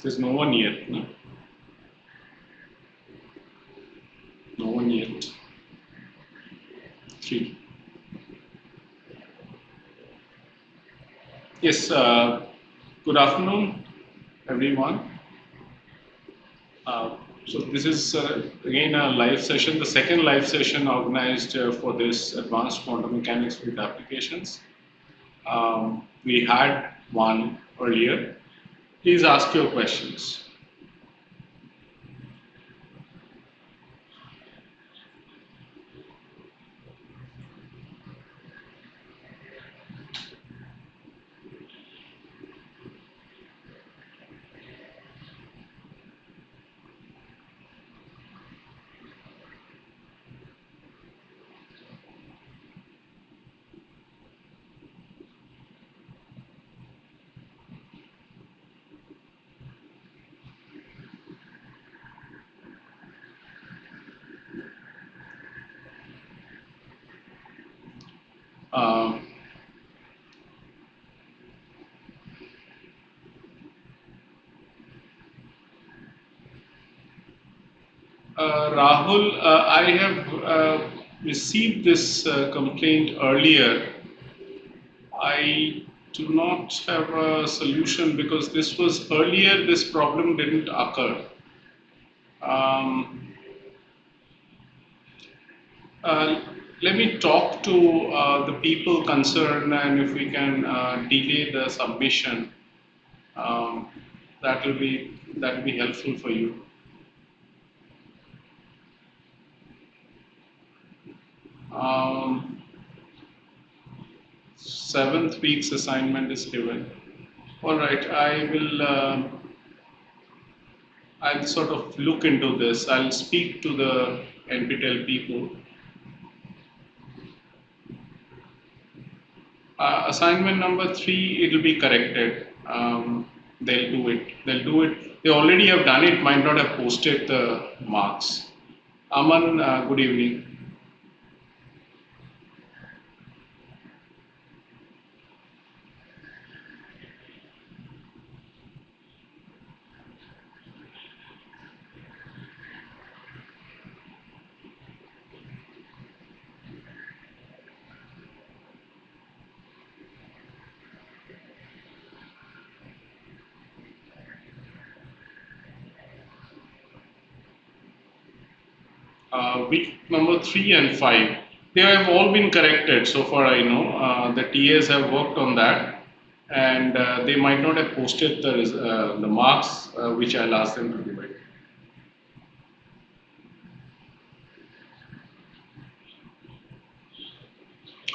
There's no one yet, no? No one yet. 3. Yes, good afternoon, everyone. So this is again a live session, the second live session organized for this advanced quantum mechanics with applications. We had one earlier. Please ask your questions. Rahul, I have received this complaint earlier. I do not have a solution because this was earlier, this problem didn't occur. Um, Let me talk to the people concerned, and if we can delay the submission, um, that will be helpful for you. Um, 7th week's assignment is given. All right, I will. I'll sort of look into this. I'll speak to the NPTEL people. Assignment number 3, it will be corrected. They'll do it. They'll do it. They already have done it. Might not have posted the marks. Aman, good evening. Week number 3 and 5, they have all been corrected so far. I know the TAs have worked on that, and they might not have posted the marks which I'll ask them to divide.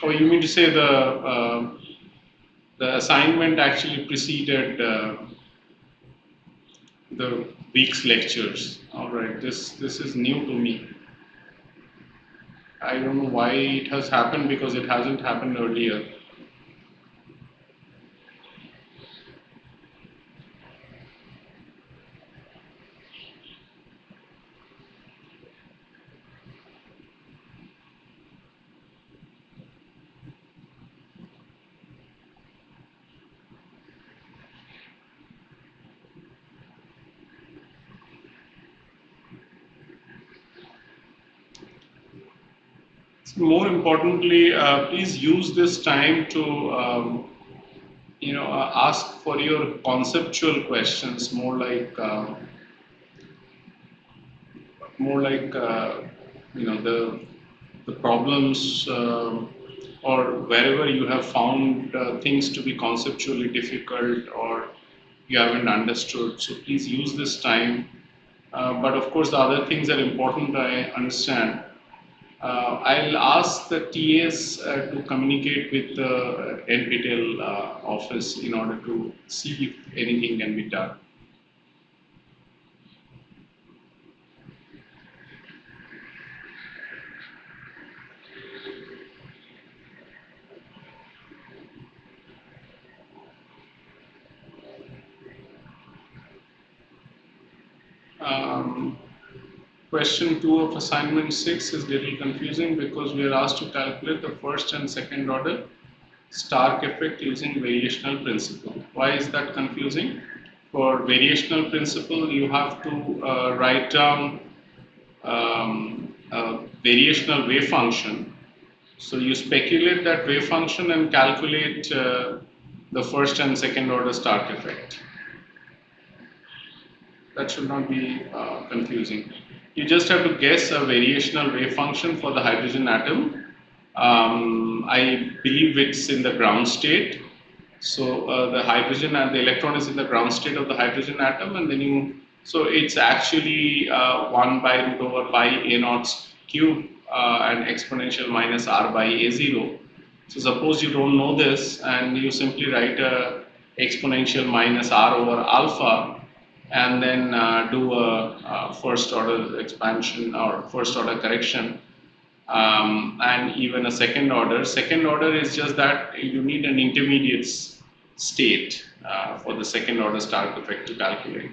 Oh, you mean to say the assignment actually preceded the week's lectures? All right, this is new to me. I don't know why it has happened because it hasn't happened earlier. More importantly, please use this time to ask for your conceptual questions, more like the the problems or wherever you have found things to be conceptually difficult or you haven't understood. So please use this time. But of course, the other things are important, I understand. I'll ask the TAs to communicate with the NPTEL office in order to see if anything can be done. Question 2 of assignment 6 is little confusing because we are asked to calculate the first and second order Stark effect using variational principle. Why is that confusing? For variational principle, you have to write down a variational wave function. So you speculate that wave function and calculate the first and second order Stark effect. That should not be confusing. You just have to guess a variational wave function for the hydrogen atom. I believe it's in the ground state. So the hydrogen and the electron is in the ground state of the hydrogen atom, and then so it's actually 1 by root over pi a naught cube and exponential minus r by a0. So suppose you don't know this and you simply write a exponential minus r over alpha and then do a first order expansion or first order correction and even a second order. Second order is just that you need an intermediate state for the second order Stark effect to calculate,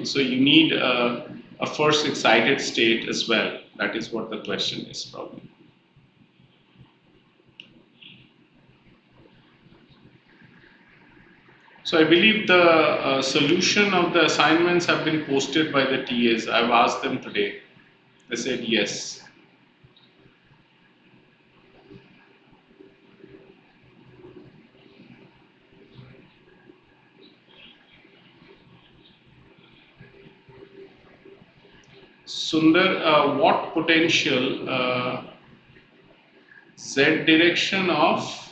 so you need a first excited state as well. That is what the question is probably. So I believe the solution of the assignments have been posted by the TAs. I've asked them today. They said yes. Sundar, what potential Z direction of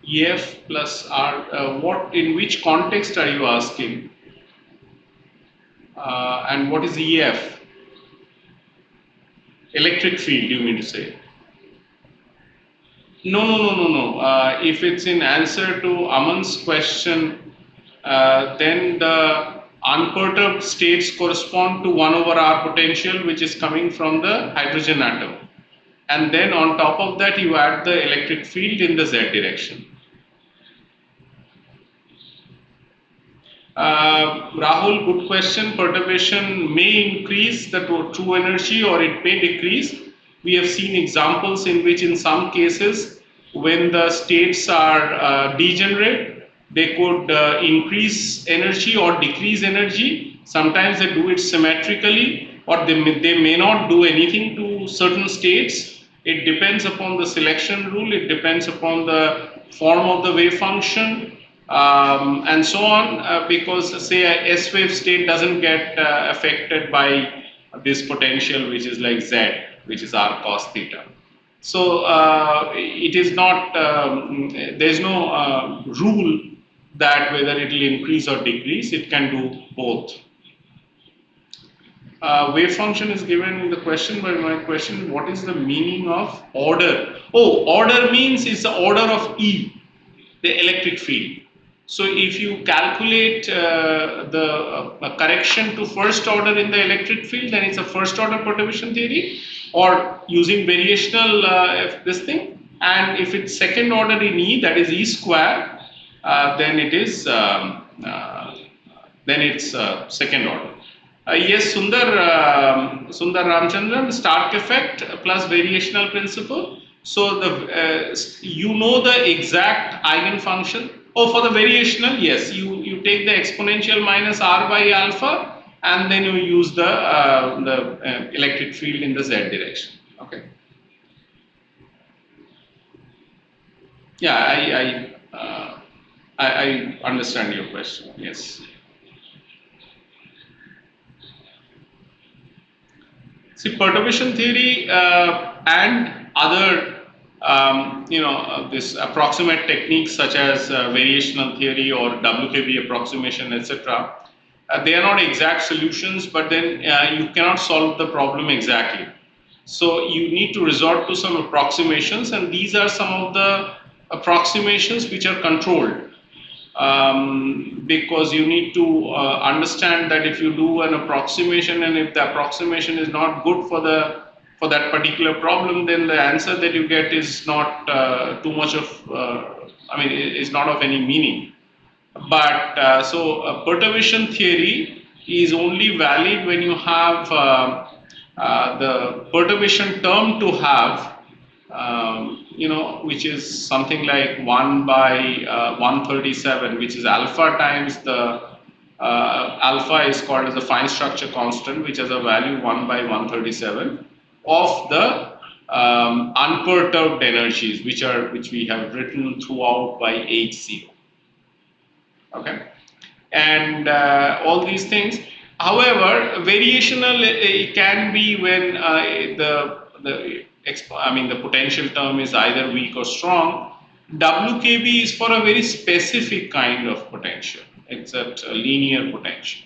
EF plus R, what, in which context are you asking? And what is EF? Electric field, you mean to say? No. If it's in answer to Aman's question, then the unperturbed states correspond to 1 over R potential, which is coming from the hydrogen atom. And then on top of that, you add the electric field in the Z direction. Rahul, good question. Perturbation may increase the true energy or it may decrease. We have seen examples in which in some cases when the states are degenerate, they could increase energy or decrease energy. Sometimes they do it symmetrically or they may not do anything to certain states. It depends upon the selection rule, it depends upon the form of the wave function. And so on, because say a S wave state doesn't get affected by this potential which is like Z, which is R cos theta. So it is not, there is no rule that whether it will increase or decrease, it can do both. Wave function is given in the question, but my question, what is the meaning of order? Oh, order means it's the order of E, the electric field. So if you calculate the correction to first order in the electric field, then it's a first order perturbation theory, or using variational this thing. And if it's second order in E, that is E square, then it is second order. Yes, Sundar Ramchandran, Stark effect plus variational principle. So you know the exact eigenfunction. Oh, for the variational, yes, you take the exponential minus R by alpha and then you use the electric field in the Z direction. Okay. Yeah, I understand your question. Yes. See, perturbation theory and other, this approximate techniques such as variational theory or WKB approximation, etc. They are not exact solutions, but then you cannot solve the problem exactly. So you need to resort to some approximations, and these are some of the approximations which are controlled. Because you need to understand that if you do an approximation and if the approximation is not good for that particular problem, then the answer that you get is not too much of is not of any meaning. But perturbation theory is only valid when you have the perturbation term to have which is something like 1 by 137, which is alpha times the alpha is called as the fine structure constant, which has a value 1 by 137 of the unperturbed energies, which we have written throughout by H0. Okay, and all these things. However, variational it can be when the potential term is either weak or strong. WKB is for a very specific kind of potential. It's a linear potential.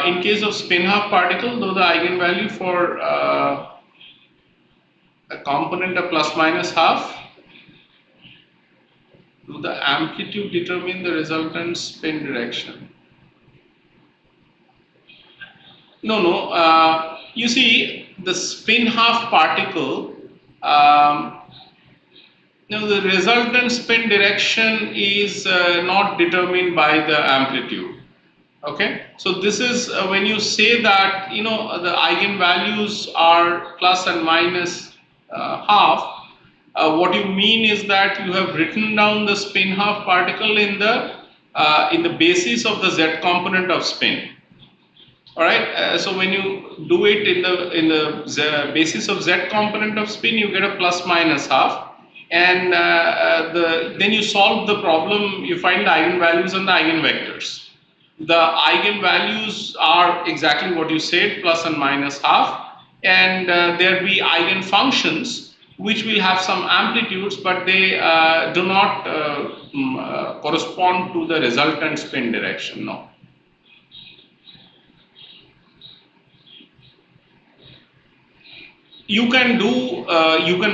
In case of spin half particle, though the eigenvalue for a component of plus minus half, do the amplitude determine the resultant spin direction? No. You see, the spin half particle, the resultant spin direction is not determined by the amplitude. Okay, so this is when you say that the eigenvalues are plus and minus half. What you mean is that you have written down the spin half particle in the basis of the z component of spin. All right. So when you do it in the basis of z component of spin, you get a plus minus half, and then you solve the problem. You find the eigenvalues and the eigenvectors. The eigenvalues are exactly what you said, plus and minus half, and there be eigenfunctions which will have some amplitudes, but they do not correspond to the resultant spin direction. No. You can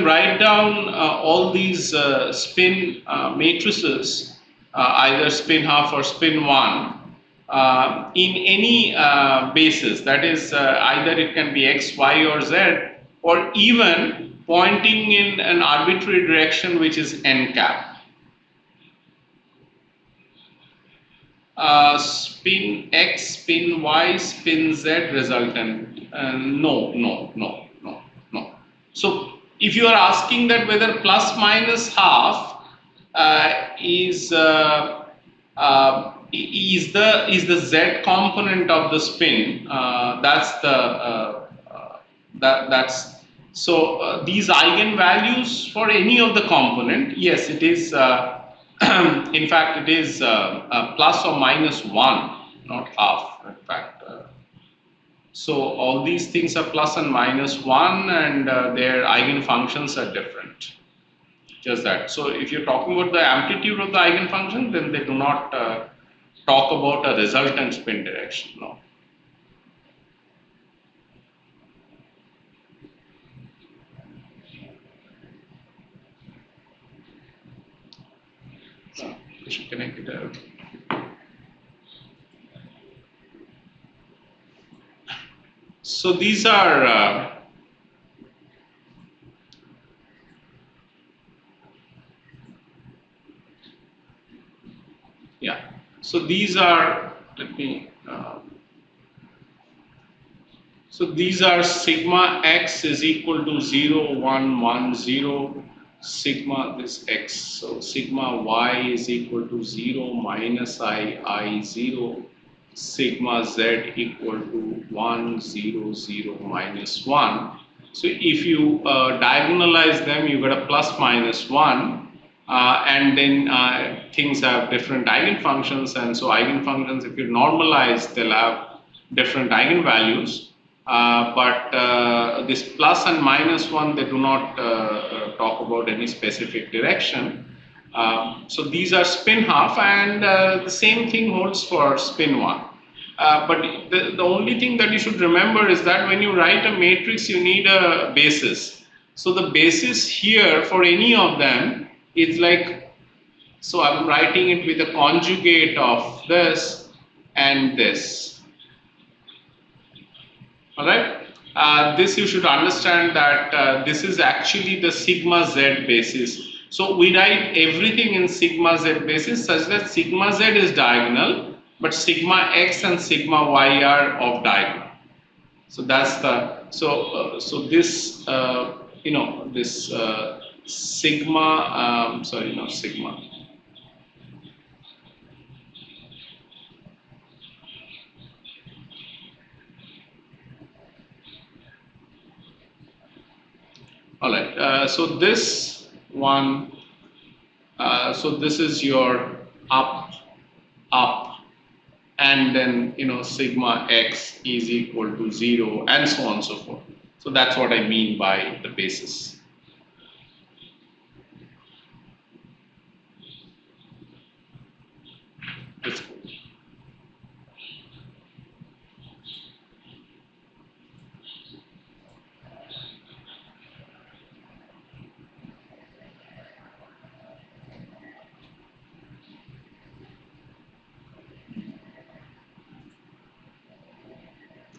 write down all these spin matrices, either spin half or spin 1, in any basis. That is, either it can be x, y, or z, or even pointing in an arbitrary direction, which is n cap. Spin x, spin y, spin z resultant. No. So if you are asking that whether plus minus half is the z component of the spin, so these eigenvalues for any of the component, yes, it is. In fact, it is plus or minus 1, not half. In fact. So all these things are plus and minus 1, and their eigenfunctions are different. Just that. So if you're talking about the amplitude of the eigenfunction, then they do not talk about a resultant spin direction. No. We should connect it out. So these are So these are, so these are sigma x is equal to 0, 1, 1, 0, sigma this x. So sigma y is equal to 0 minus I 0. Sigma z equal to 1, 0, 0, minus 1. So if you diagonalize them, you get a plus minus 1, and then things have different eigenfunctions, and so eigenfunctions, if you normalize, they'll have different eigenvalues. But this plus and minus one, they do not talk about any specific direction. So these are spin half, and the same thing holds for spin 1. But the only thing that you should remember is that when you write a matrix, you need a basis. So the basis here for any of them is like, so I'm writing it with a conjugate of this and this. Alright? This you should understand that this is actually the sigma z basis. So we write everything in sigma z basis such that sigma z is diagonal, but sigma x and sigma y are of diagonal. So that's the, so this, this sigma, sorry, not sigma. All right, so this one, so this is your up, and then sigma x is equal to 0, and so on and so forth. So that's what I mean by the basis. That's cool.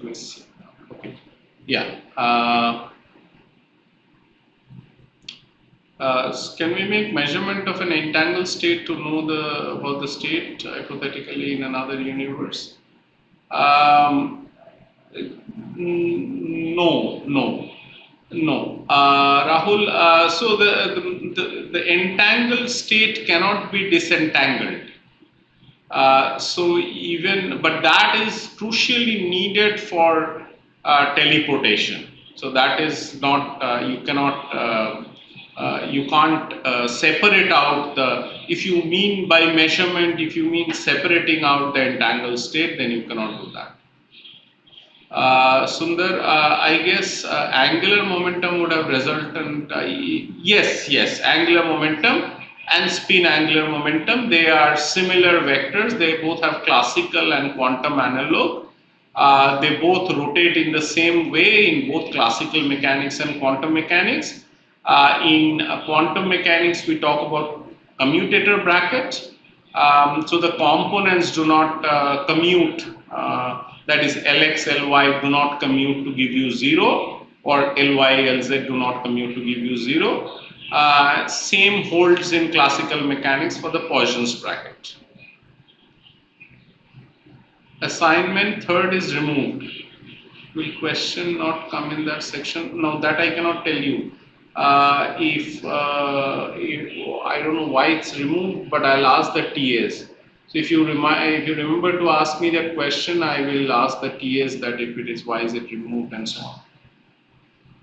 Let's see. Okay. Yeah. Can we make measurement of an entangled state to know about the state hypothetically in another universe? No. Rahul, so the entangled state cannot be disentangled. But that is crucially needed for teleportation. So that is not, you can't separate out if you mean by measurement, if you mean separating out the entangled state, then you cannot do that. Sundar, I guess angular momentum would have resulted, yes, angular momentum and spin angular momentum, they are similar vectors. They both have classical and quantum analog. They both rotate in the same way in both classical mechanics and quantum mechanics. In quantum mechanics, we talk about commutator bracket. So the components do not commute, that is Lx, Ly do not commute to give you 0, or Ly, Lz do not commute to give you 0. Same holds in classical mechanics for the Poisson's bracket. Assignment third is removed. Will question not come in that section? No, that I cannot tell you. If I don't know why it's removed, but I'll ask the TAs. So if you remember to ask me that question, I will ask the TAs that if it is, why is it removed and so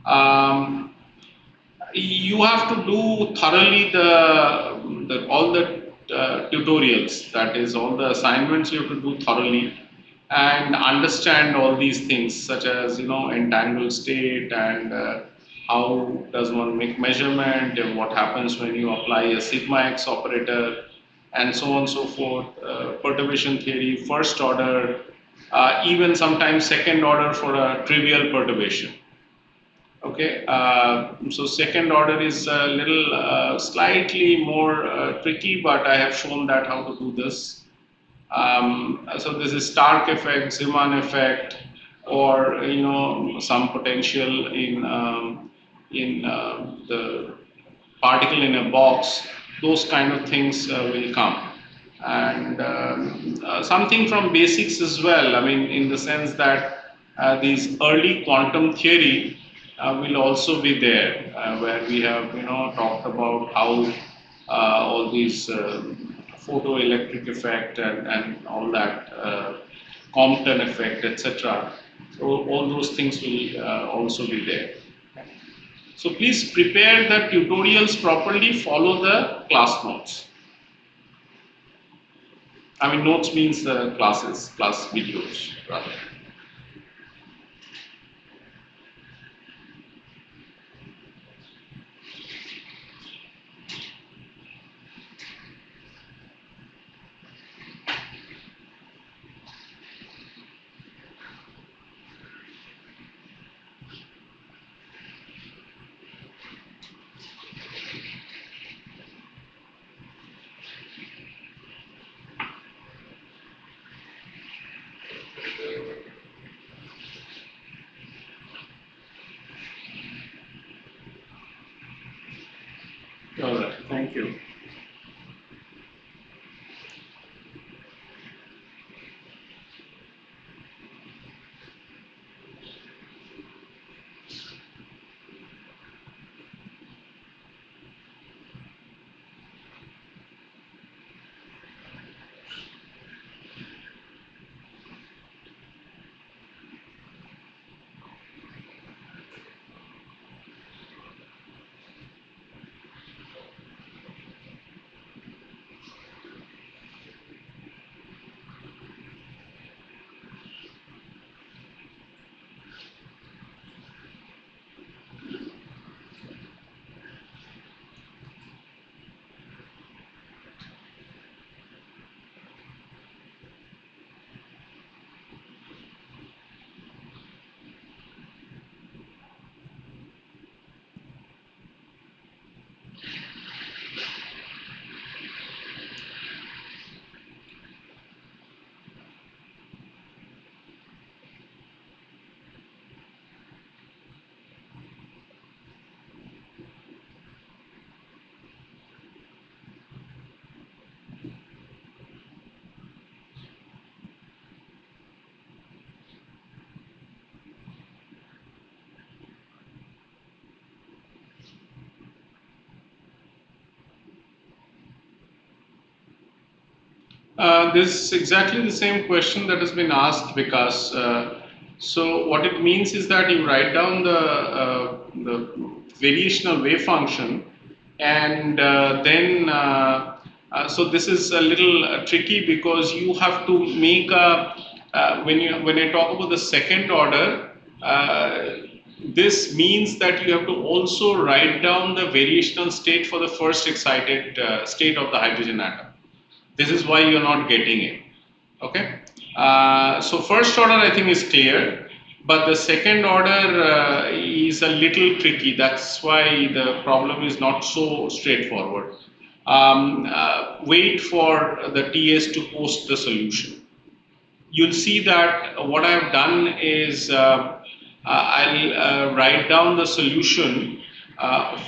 on. You have to do thoroughly all the tutorials, that is all the assignments you have to do thoroughly and understand all these things such as entangled state and how does one make measurement and what happens when you apply a sigma x operator and so on and so forth, perturbation theory, first order, even sometimes second order for a trivial perturbation. Okay, so second order is a little slightly more tricky, but I have shown that how to do this. So this is Stark effect, Zeeman effect, or some potential in the particle in a box. Those kind of things will come, and something from basics as well. I mean, in the sense that these early quantum theory will also be there, where we have talked about how all these photoelectric effect and all that, Compton effect, etc. So all those things will also be there. So please prepare the tutorials properly, follow the class notes. I mean, notes means class videos rather. Thank you. This is exactly the same question that has been asked, because so what it means is that you write down the variational wave function, and so this is a little tricky, because you have to make a when I talk about the second order. This means that you have to also write down the variational state for the first excited state of the hydrogen atom. This is why you're not getting it. Okay. So first order I think is clear, but the second order is a little tricky. That's why the problem is not so straightforward. Wait for the TS to post the solution. You'll see that what I have done is I'll write down the solution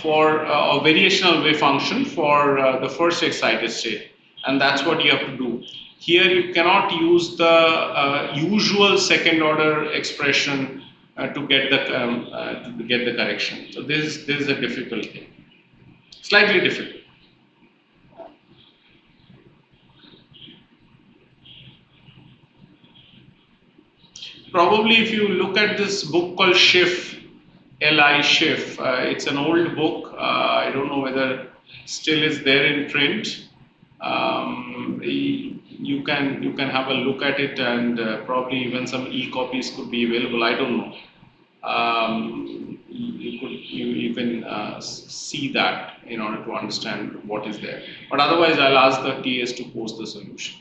for a variational wave function for the first excited state, and that's what you have to do. Here you cannot use the usual second order expression to get the correction. So this is a difficult thing, slightly difficult. Probably if you look at this book called Schiff, L.I. Schiff, it's an old book. I don't know whether still is there in print. You can have a look at it, and probably even some e-copies could be available. I don't know. You can see that in order to understand what is there. But otherwise, I'll ask the TS to post the solution.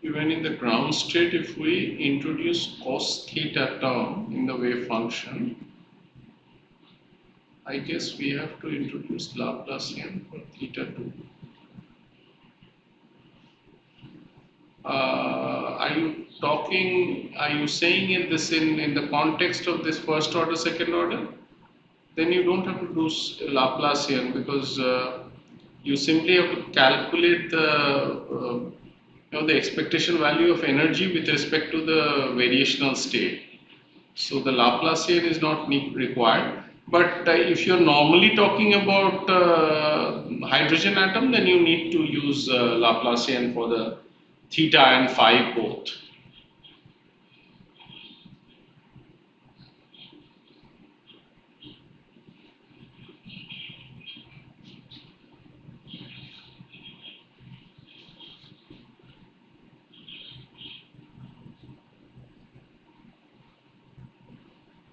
Even in the ground state, if we introduce cos theta term in the wave function, I guess we have to introduce Laplacian for theta 2. Are you saying this in the context of this first order, second order? Then you don't have to do Laplacian, because you simply have to calculate the expectation value of energy with respect to the variational state. So the Laplacian is not required. But if you're normally talking about hydrogen atom, then you need to use Laplacian for the theta and phi both.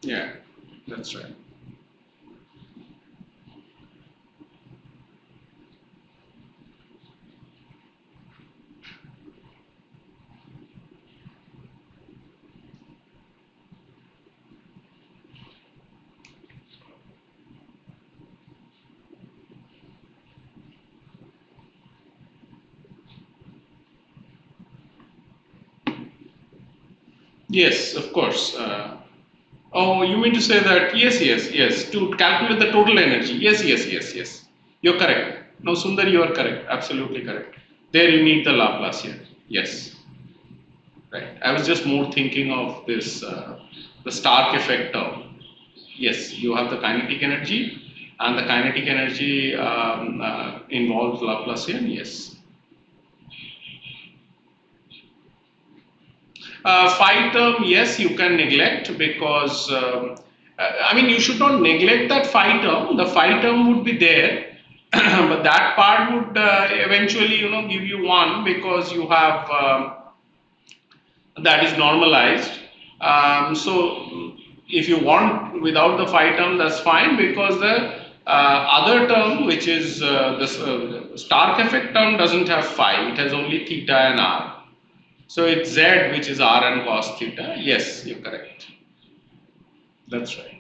Yeah, that's right. Yes, of course. Oh, you mean to say that? Yes, yes, yes. To calculate the total energy. Yes, yes, yes, yes. You're correct. No, Sundar, you are correct. Absolutely correct. There you need the Laplacian. Yes, right. I was just more thinking of this, the Stark effect term. Yes, you have the kinetic energy, and the kinetic energy involves Laplacian. Yes. Phi term, yes, you can neglect because I mean you should not neglect that phi term. The phi term would be there, but that part would eventually give you one because you have that is normalized. So if you want without the phi term, that's fine because the other term, which is the Stark effect term, doesn't have phi. It has only theta and r. So it's Z, which is R and cos theta. Yes, you're correct. That's right.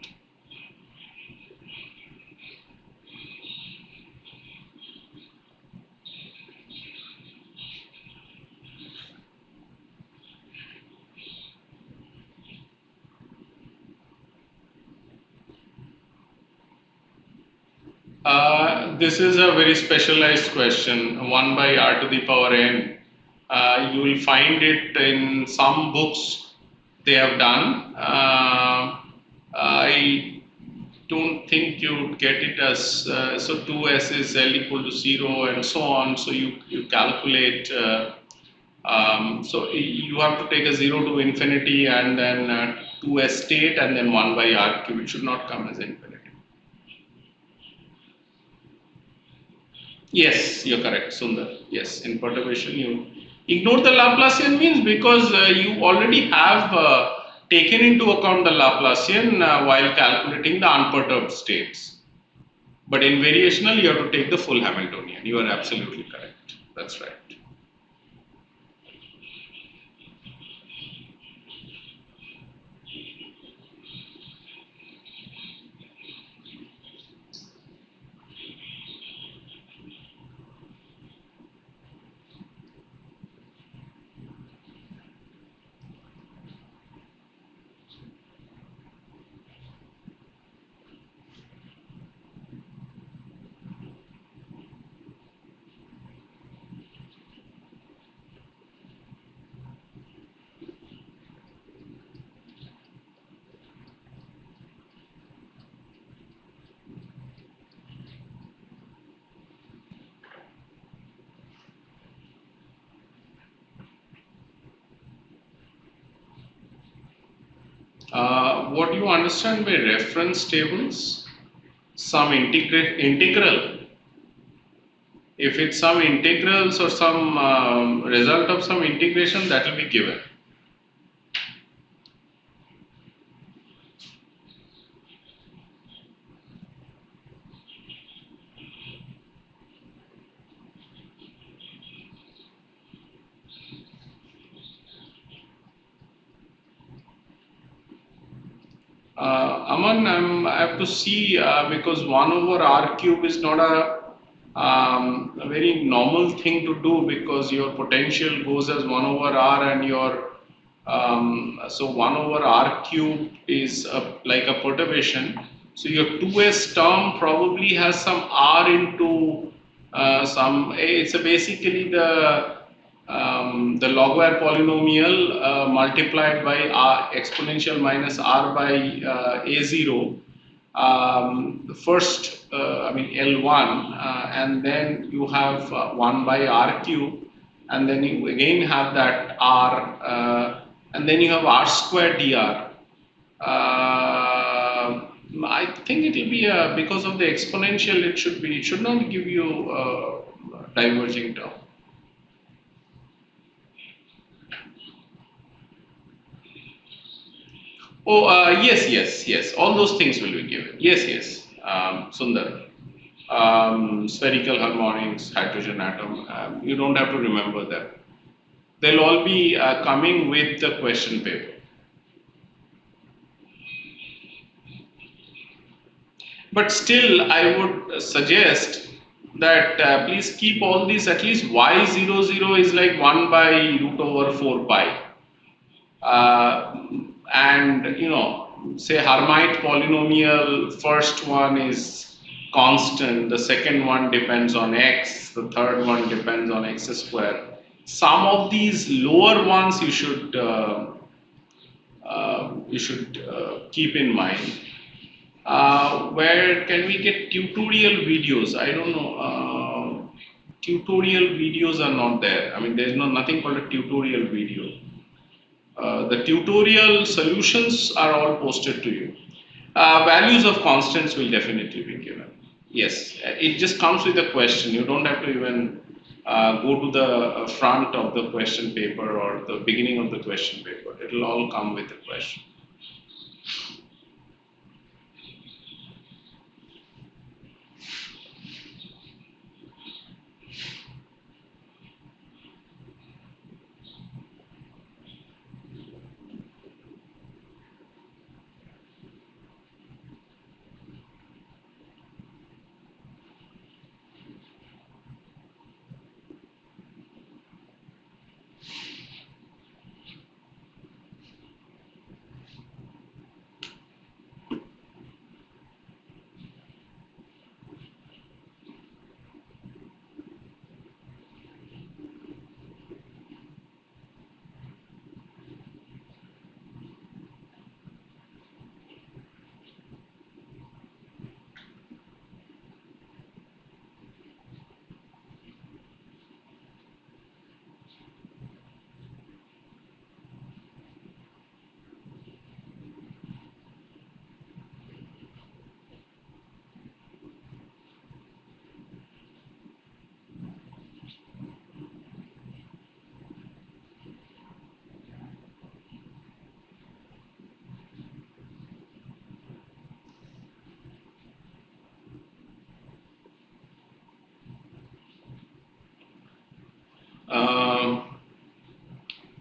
This is a very specialized question, 1 by r to the power n. You will find it in some books they have done. I don't think you would get it as so 2s is L equal to 0 and so on. So you calculate. So you have to take a 0 to infinity and then 2s state and then 1 by r cube. It should not come as infinity. Yes, you're correct, Sundar. Yes, in perturbation you ignore the Laplacian means because you already have taken into account the Laplacian while calculating the unperturbed states. But in variational, you have to take the full Hamiltonian. You are absolutely correct. That's right. What do you understand by reference tables? Some integral. If it's some integrals or some result of some integration, that will be given. Aman, I have to see because 1 over r cube is not a very normal thing to do because your potential goes as 1 over r and your so 1 over r cube is like a perturbation. So your 2s term probably has some r into some, it's basically the log-wire polynomial multiplied by r exponential minus r by a0. The first, I mean L1, and then you have 1 by r cube, and then you again have that r, and then you have r squared dr. I think it will be because of the exponential. It should be. It should not give you diverging term. Oh, yes. All those things will be given. Yes. Sundar. Spherical harmonics, hydrogen atom. You don't have to remember that. They'll all be coming with the question paper. But still, I would suggest that please keep all these, at least y00 is like 1 by root over 4 pi. Uh, and say Hermite polynomial, first one is constant, the second one depends on x, the third one depends on x square. Some of these lower ones you should keep in mind. Where can we get tutorial videos? I don't know. Tutorial videos are not there. I mean, there's nothing called a tutorial video. The tutorial solutions are all posted to you. Values of constants will definitely be given. Yes, it just comes with a question. You don't have to even go to the front of the question paper or the beginning of the question paper. It will all come with a question.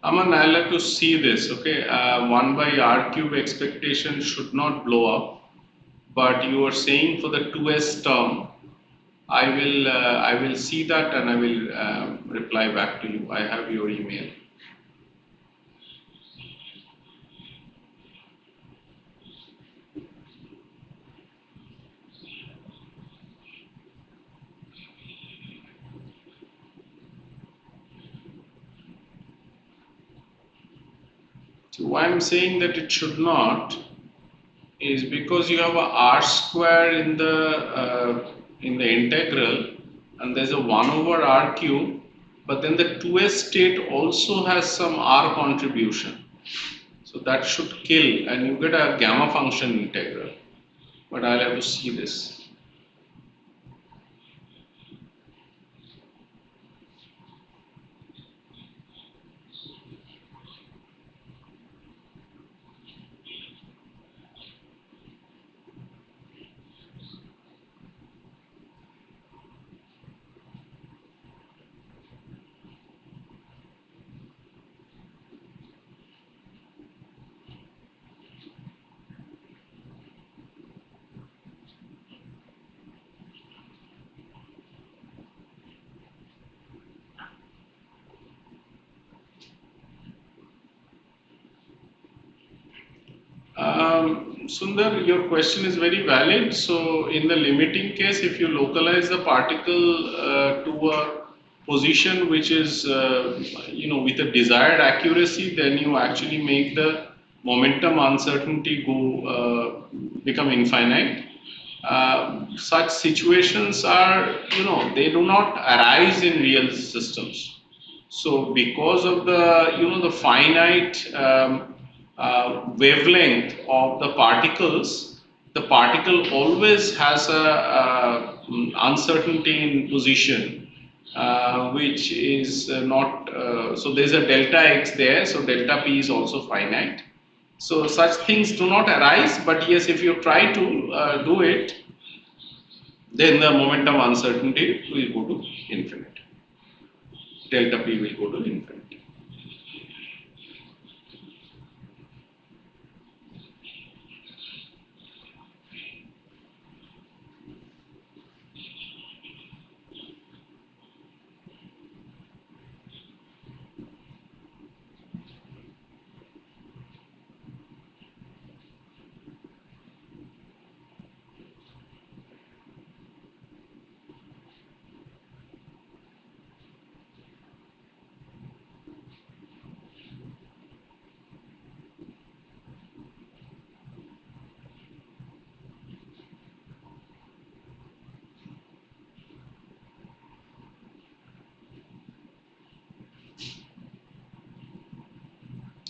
Aman, I'll have to see this. Okay, 1 by r cube expectation should not blow up, but you are saying for the 2s term, I will see that and I will reply back to you. I have your email. So why I'm saying that it should not is because you have a r square in the integral, and there's a 1 over r cube, but then the 2s state also has some r contribution. So that should kill, and you get a gamma function integral. But I'll have to see this. Sundar, your question is very valid. So, in the limiting case, if you localize the particle to a position which is, with a desired accuracy, then you actually make the momentum uncertainty become infinite. Such situations are, they do not arise in real systems. So, because of the finite wavelength of the particle always has a uncertainty in position, which is not, so there's a delta x there, so delta p is also finite. So such things do not arise, but yes, if you try to do it, then the momentum uncertainty will go to infinite. Delta P will go to infinite.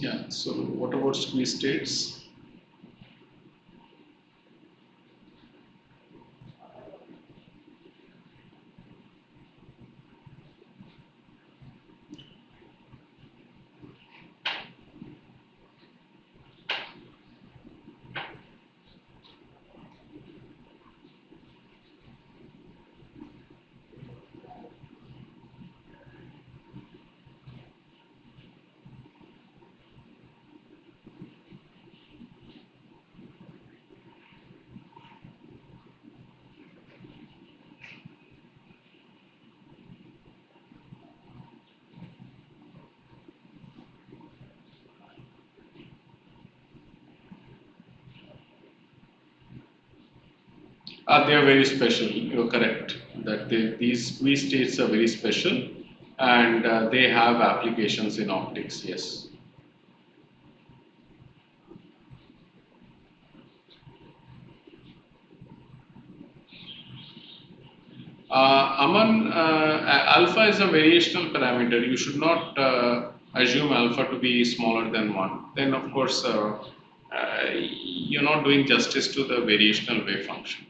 Yeah, so what about squeeze states? They are very special. You're correct that these squeeze states are very special, and they have applications in optics. Yes. Aman, alpha is a variational parameter. You should not assume alpha to be smaller than 1. Then, of course, you're not doing justice to the variational wave function.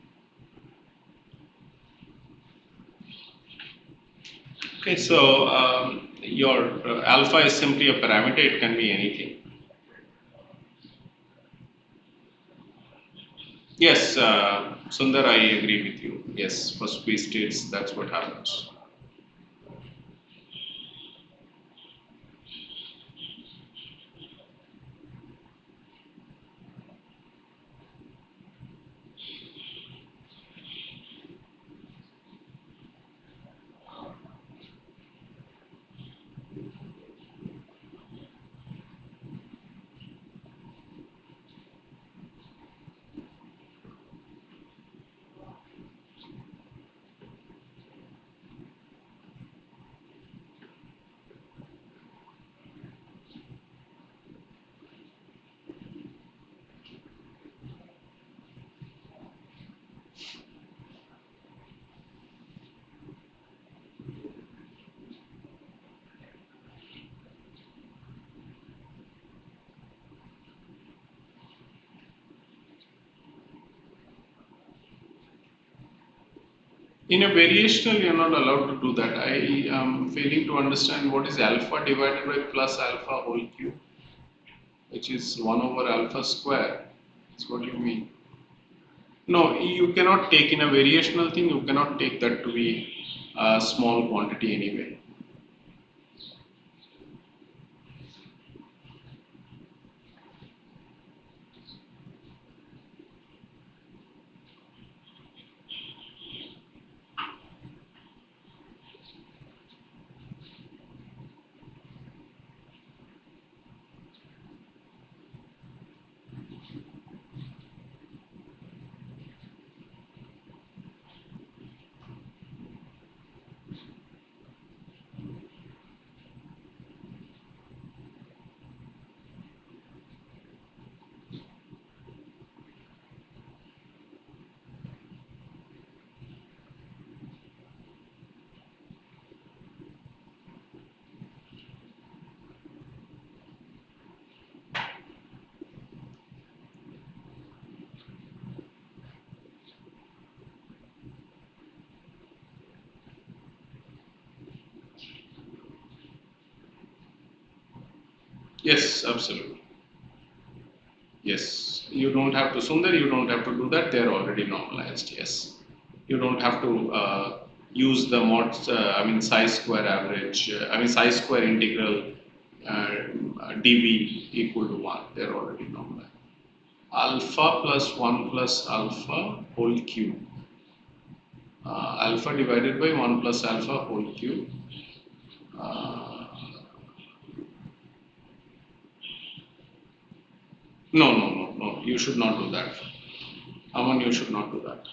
Okay, so your alpha is simply a parameter, it can be anything. Yes, Sundar, I agree with you. Yes, for squeeze states, that's what happens. In a variational, you're not allowed to do that. I am failing to understand what is alpha divided by plus alpha whole cube, which is 1 over alpha square. That's what you mean. No, you cannot take in a variational thing, you cannot take that to be a small quantity anyway. Yes, absolutely. Yes, you don't have to, Sundar, you don't have to do that, they're already normalized, yes. You don't have to use the chi square average, chi square integral dv equal to 1, they're already normalized. Alpha plus 1 plus alpha whole cube. Alpha divided by 1 plus alpha whole cube. No, you should not do that. Aman, you should not do that.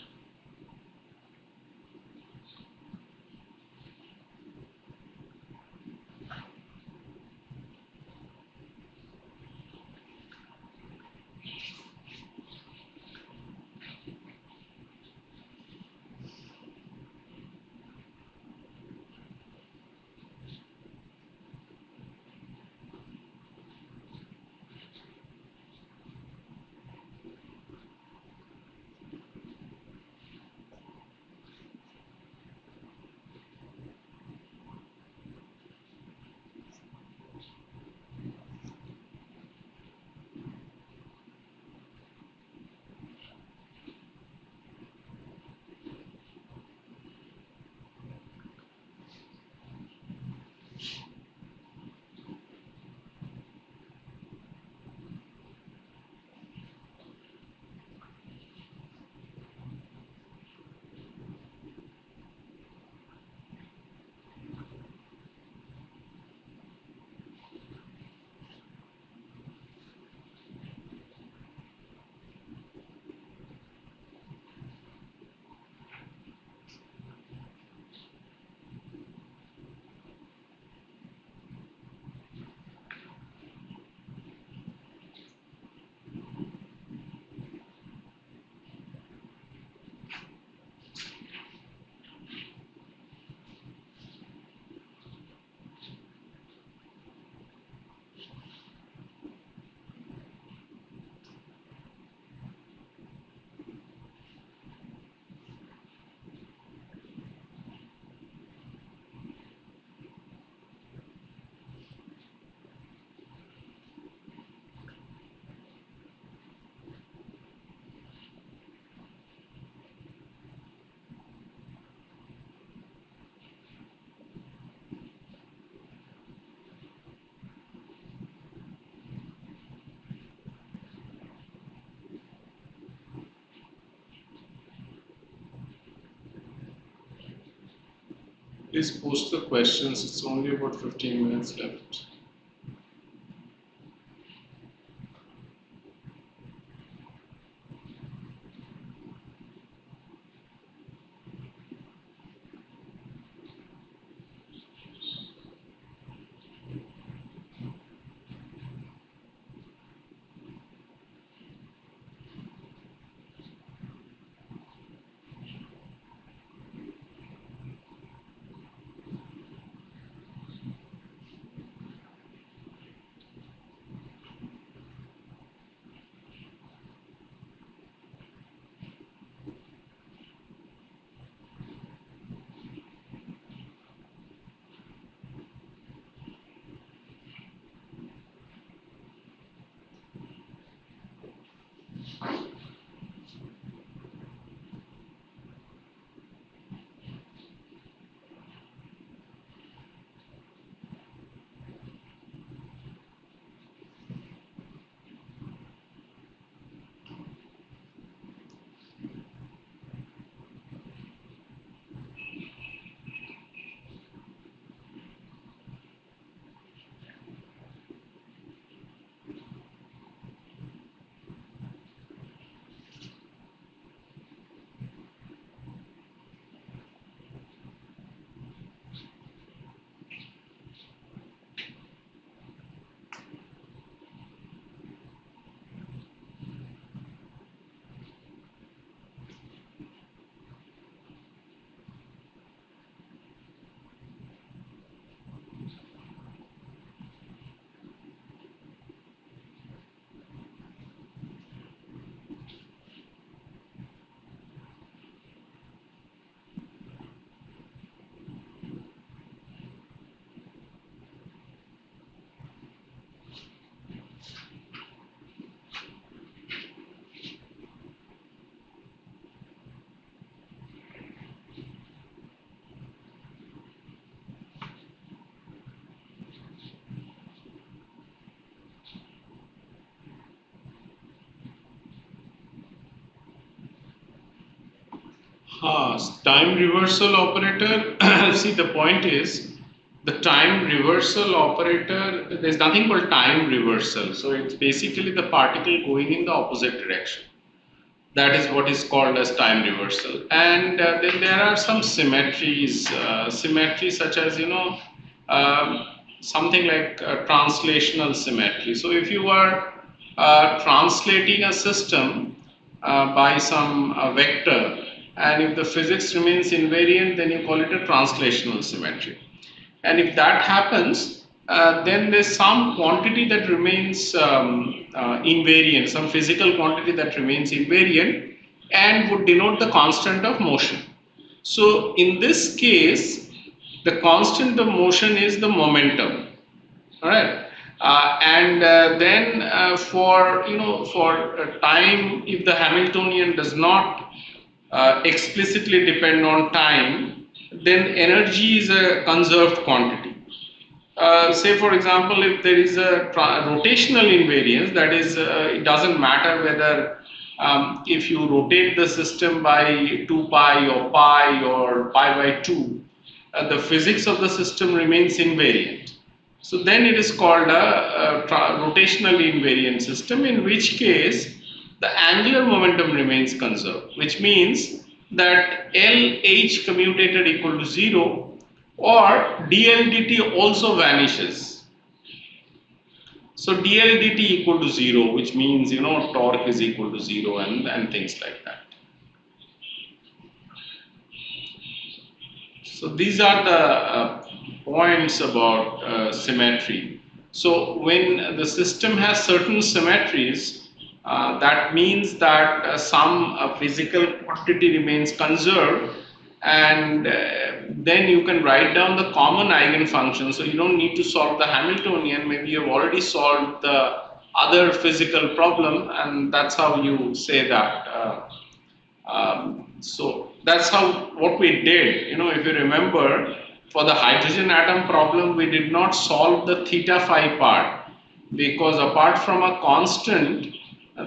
Please post the questions, it's only about 15 minutes left. Time reversal operator. See, the point is the time reversal operator, there's nothing called time reversal. So it's basically the particle going in the opposite direction. That is what is called as time reversal. And then there are some symmetries, symmetries such as, something like translational symmetry. So if you are translating a system by some vector, and if the physics remains invariant, then you call it a translational symmetry. And if that happens, then there's some quantity that remains invariant, some physical quantity that remains invariant and would denote the constant of motion. So in this case, the constant of motion is the momentum. All right. Then for time, if the Hamiltonian does not explicitly depend on time, then energy is a conserved quantity. Say for example, if there is a rotational invariance, that is, it doesn't matter whether if you rotate the system by 2 pi or pi by 2, the physics of the system remains invariant. So then it is called a rotationally invariant system, in which case the angular momentum remains conserved, which means that LH commutated equal to 0 or dl dt also vanishes. So dl dt equal to 0, which means torque is equal to 0 and things like that. So these are the points about symmetry. So when the system has certain symmetries, that means that some physical quantity remains conserved, and then you can write down the common eigenfunction. So you don't need to solve the Hamiltonian. Maybe you have already solved the other physical problem, and that's how you say that. So that's what we did. If you remember, for the hydrogen atom problem, we did not solve the theta phi part, because apart from a constant,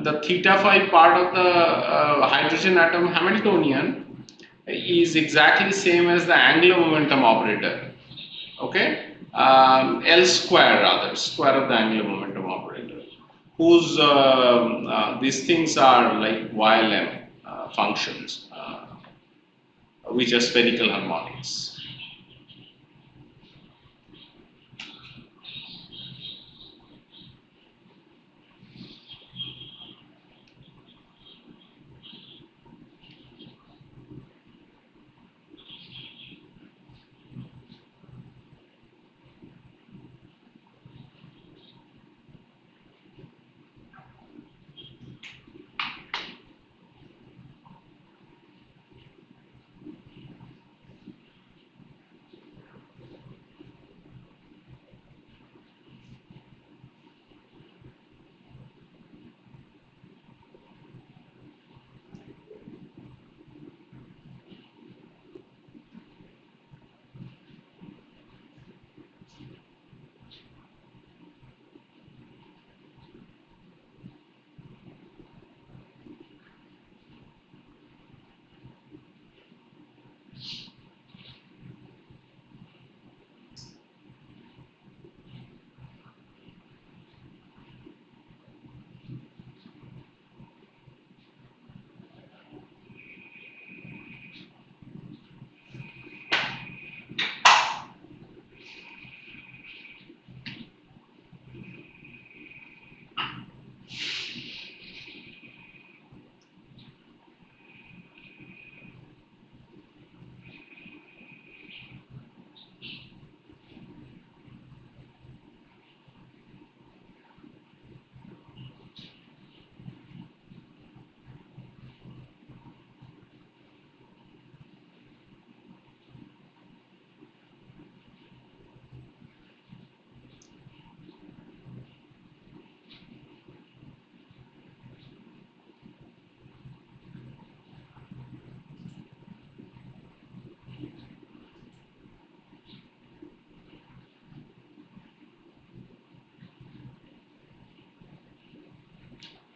the theta phi part of the hydrogen atom Hamiltonian is exactly same as the angular momentum operator. Okay, L square, rather, square of the angular momentum operator, whose these things are like YLM functions, which are spherical harmonics.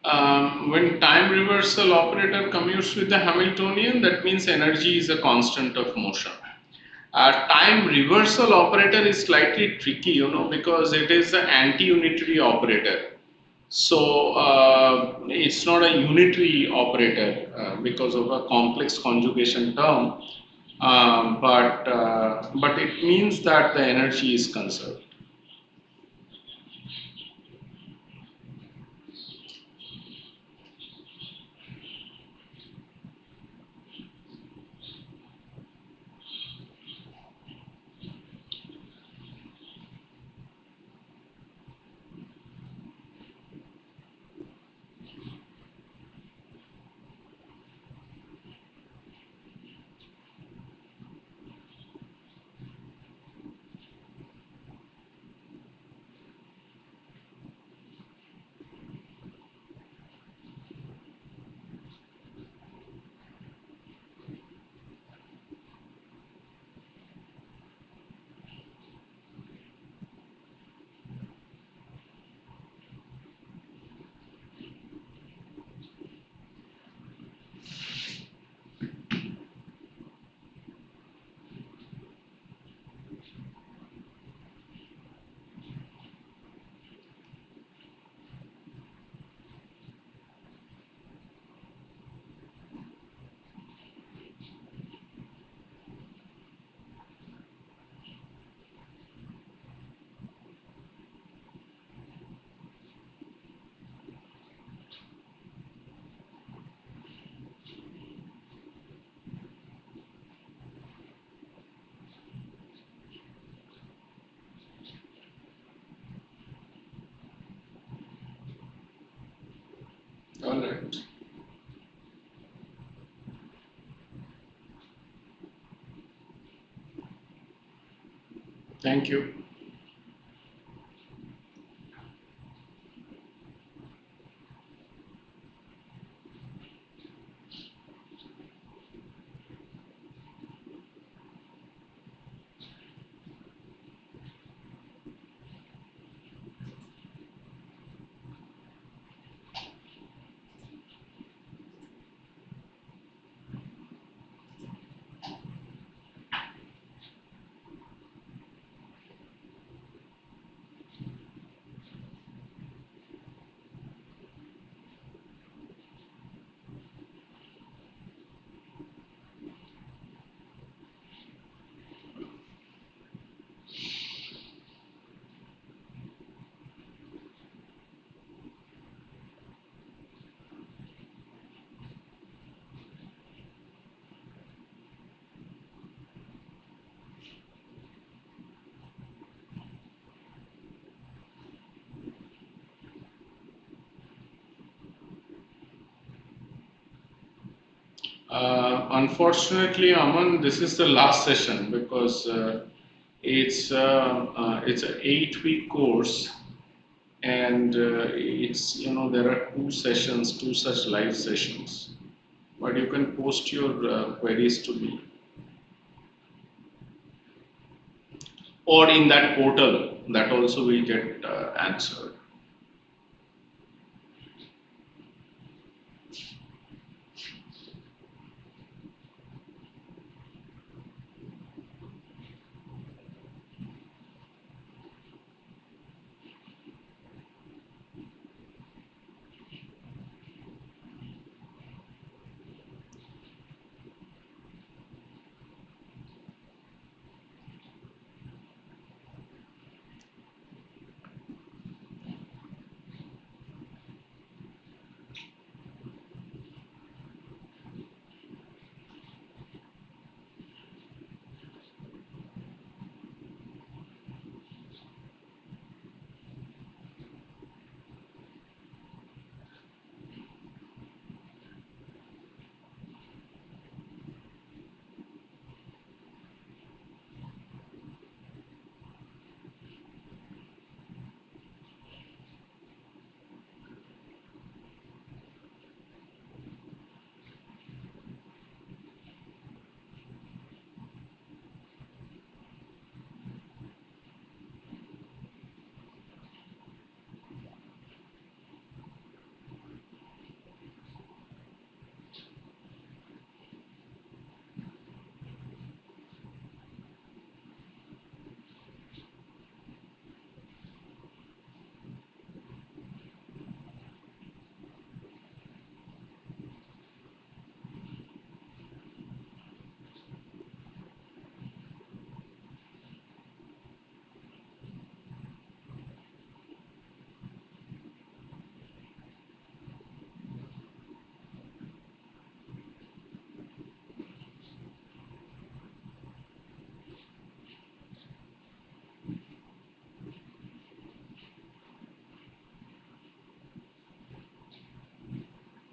When time reversal operator commutes with the Hamiltonian, that means energy is a constant of motion. Time reversal operator is slightly tricky, because it is an anti-unitary operator. So it's not a unitary operator because of a complex conjugation term, but it means that the energy is conserved. All right. Thank you. Unfortunately, Aman, this is the last session because it's an 8-week course, and it's there are two sessions, two such live sessions. But you can post your queries to me or in that portal. That also will get answered.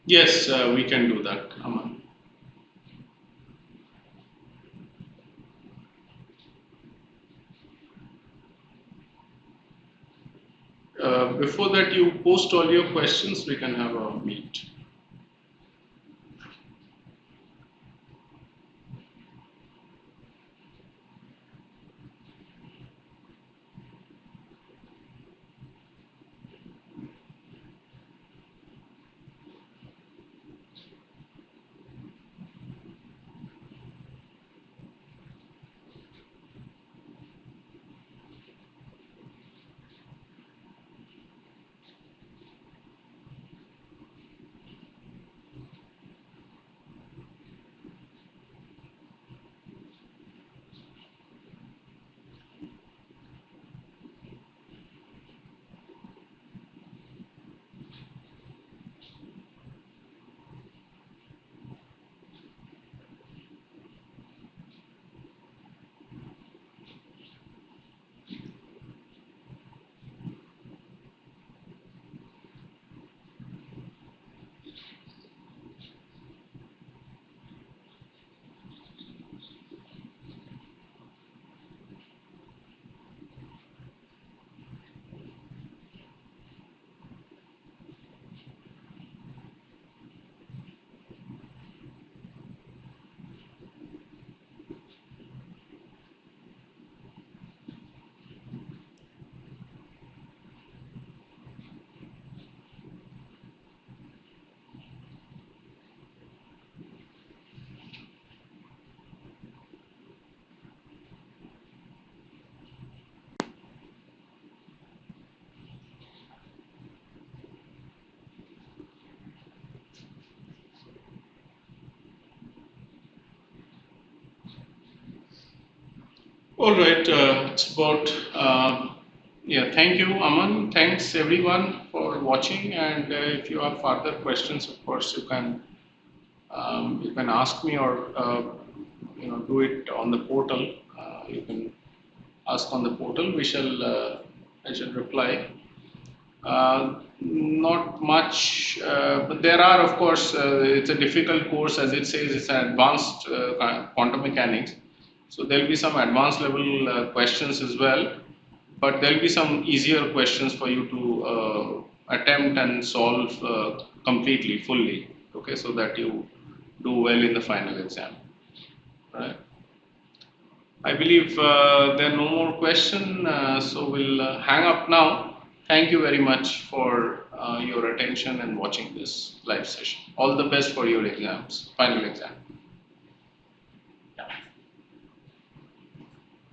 Yes, we can do that, Aman. Before that, you post all your questions, we can have a meet. All right, it's about, yeah, thank you, Aman. Thanks everyone for watching. And if you have further questions, of course, you can ask me or do it on the portal. You can ask on the portal. I shall reply. Not much, but there are, of course, it's a difficult course, as it says, it's an advanced quantum mechanics. So there'll be some advanced level questions as well, but there'll be some easier questions for you to attempt and solve completely, fully, okay, so that you do well in the final exam, right? I believe there are no more questions, so we'll hang up now. Thank you very much for your attention and watching this live session. All the best for your exams, final exam.